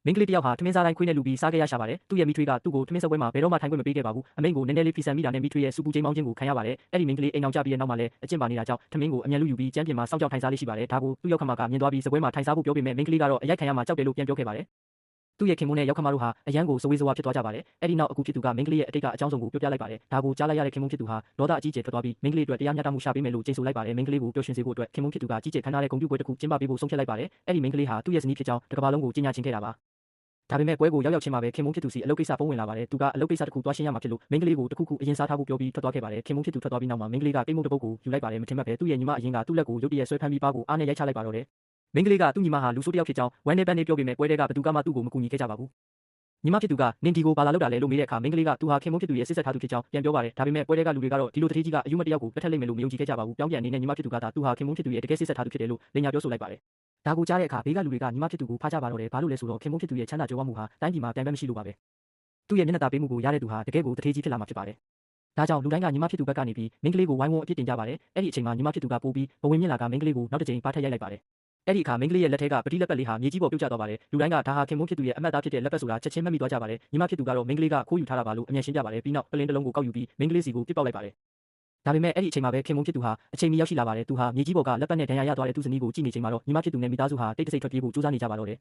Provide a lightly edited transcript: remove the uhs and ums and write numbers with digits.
မင်းကလေးတယောက်ဟာထမင်းစားတိုင်းခွေးနဲ့လူပြီးစားခဲ့ရရှာပါတယ်သူ့ရဲ့မိထွေးကသူ့ကိုထမင်းစက်ပွဲမှာဘယ်တော့မှထိုင်ခွင့်မပေးခဲ့ပါဘူးအမိန့်ကိုနည်းနည်းလေးဖီဆန်မိတာနဲ့မိထွေးရဲ့စူပူချိန်မောင်းခြင်းကိုခံရပါတယ်အဲ့ဒီမင်းကလေးအိမ်အောင်ကြပြီးတဲ့နောက်မှာလည်းအကျင့်ပါနေတာကြောင့်ထမင်းကိုအမြန်လူယူပြီးကျန်းပြင်မှာစောင့်ကြောက်ထိုင်စားလေးရှိပါတယ်ဒါကိုသူ့ရောက်ခမကမြင်သွားပြီးစပွဲမှာထိုင်စားဖို့ပြောပေမဲ့မင်းကလေးကတော့အရိုက်ခံရမှာကြောက်တယ်လို့ပြန်ပြောခဲ့ပါတယ်သူ့ရဲ့ခင်မွန်းနဲ့ရောက်ခမတို့ဟာအရန်ကိုစဝေးစဝါဖြစ်သွားကြပါတယ်အဲ့ဒီနောက်အခုဖြစ်သူကမင်းကလေးရဲ့အတိတ်ကအကြောင်းစုံကိုပြောပြလိုက်ပါတယ်ဒါကိုကြားလိုက်ရတဲ့ခင်မွန်းဖြစ်သူဟာဒေါသအကြီးကျယ်ထွက်သွားပြီးမင်းကလေးအတွက်တရားမျှတမှုရှာပေးမယ်လို့ကြေဆိုလိုက်ပါတယ်မင်းကလေးကိုပျော်ရွှင်စေဖို့အတွက်ခင်မွန်းဖြစ်သူကကြီးကျယ်ခမ်းနားတဲ့ဂုဏ်ပြုပွဲတစ်ခုကျင်းပပေးဖို့ဆုံးဖြတ်လိုက်ပါတယ်အဲ့ဒီမင်းကလေးဟာသူ့ရဲ့ဇနီးဖြစ်ကြောင်းတစ်ကမ္ဘာလုံးကိုကြေညာခြင်းခဲ့တာပါဒါပေမဲ့ပွဲကိုရောက်ချင်းမှာပဲခင်မုန်းဖြစ်သူစီအလုပ်ကိစ္စဖုန်းဝင်လာပါတယ်သူကအလုပ်ကိစ္စတစ်ခုသွားရှင်းရမှာဖြစ်လို့မင်းကလေးကိုတစ်ခုခုအရင်စားထားဖို့ပြောပြီးထွက်သွားခဲ့ပါတယ်ခင်မုန်းဖြစ်သူထွက်သွားပြီးနောက်မှာမင်းကလေးကကိတ်မုတ်တစ်ပုတ်ကိုယူလိုက်ပါတယ်မထင်မှတ်ပဲသူ့ရဲ့ညီမအရင်ကသူ့လက်ကိုရုတ်တရက်ဆွဲဖမ်းပြီးပါကိုအားနဲ့ရိုက်ချလိုက်ပါတော့တယ်မင်းကလေးကသူ့ညီမဟာလူဆိုးတစ်ယောက်ဖြစ်ကြောင်းဝမ်းနဲ့ပန်းနဲ့ပြောပေမဲ့ပွဲတဲကဘသူကမှသူ့ကိုမကူညီခဲ့ကြပါဘူးညီမဖြစ်သူကနင်ဒီကိုဘာလာလောက်တာလဲလို့မေးတဲ့အခါမင်းကလေးကသူဟာခင်မုန်းဖြစ်သူရဲ့စစ်ဆက်ထားသူဖြစ်ကြောင်းပြန်ပြောပါတယ်ဒါပေမဲ့ပွဲတဲကလူတွေကတော့ဒီလိုတတိကြီးကအယူမတယောက်ကိုပက်ထက်လိုက်မယ်လို့မယုံကြည်ခဲ့ကြပါဘူးပြောင်းပြန်အနေနဲ့ညီမဖြစ်သူကသာသူဟာခင်မုန်းဖြစ်သူရဲ့တကယ်စစ်ဆက်ထားသူဖြစ်တယ်လို့လိန်ညာပြောဆိုလိုက်ပါတယ်ဒါကိုကြားတဲ့အခါဘေးကလူတွေကညီမဖြစ်သူကိုဖားကြပါတော့တယ်ဘာလို့လဲဆိုတော့ခင်မုန်းဖြစ်သူရဲ့ချမ်းသာကြွယ်ဝမှုဟာတိုင်းပြည်မှာပြန်ပဲမရှိလို့ပါပဲသူ့ရဲ့မျက်နှာသာပေးမှုကိုရတဲ့သူဟာတကယ်ကိုတထေးကြီးဖြစ်လာမှာဖြစ်ပါတယ်ဒါကြောင့်လူတိုင်းကညီမဖြစ်သူဘက်ကနေပြီးမင်းကလေးကိုဝိုင်းဝန်းအပြစ်တင်ကြပါတယ်အဲ့ဒီအချိန်မှာညီမဖြစ်သူကပိုးပြီးဘဝင်မြင့်လာကမင်းကလေးကိုနောက်တစ်ကြိမ်ပါထက်ရိုက်လိုက်ပါတယ်အဲ့ဒီအခါမင်းကလေးရဲ့လက်ထဲကပတိလက်ပတ်လေးဟာမြေကြီးပေါ်ပြုတ်ကျသွားပါတယ်လူတိုင်းကဒါဟာခင်မုန်းဖြစ်သူရဲ့အမတ်သားဖြစ်တဲ့လက်ပတ်ဆိုတာချက်ချင်းမှတ်မိသွားကြပါတယ်ညီမဖြစ်သူကတော့မင်းကလေးကခိုးယူထားတာပါလို့အမြင်ရှင်းပြပါတယ်ပြီးနောက်ပလင်းတစ်လုံးကိုကောက်ယူပြီးမင်းကလေးစီကိုပစ်ပေါက်လိုက်ပါတယ်ဒါပေမဲ့အဲ့ဒီအချိန်မှာပဲခင်မုန်းဖြစ်သူဟာအချိန်မီရောက်ရှိလာပါတယ်သူဟာမြေကြီးပေါ်ကလက်ပတ်နဲ့ဒဏ်ရာရသွားတဲ့သူ့ဇနီးကိုကြည့်နေချိန်မှာတော့ညီမဖြစ်သူနဲ့မိသားစုဟာတိတ်တဆိတ်ထွက်ပြေးဖို့ကြိုးစားနေကြပါတော့တယ်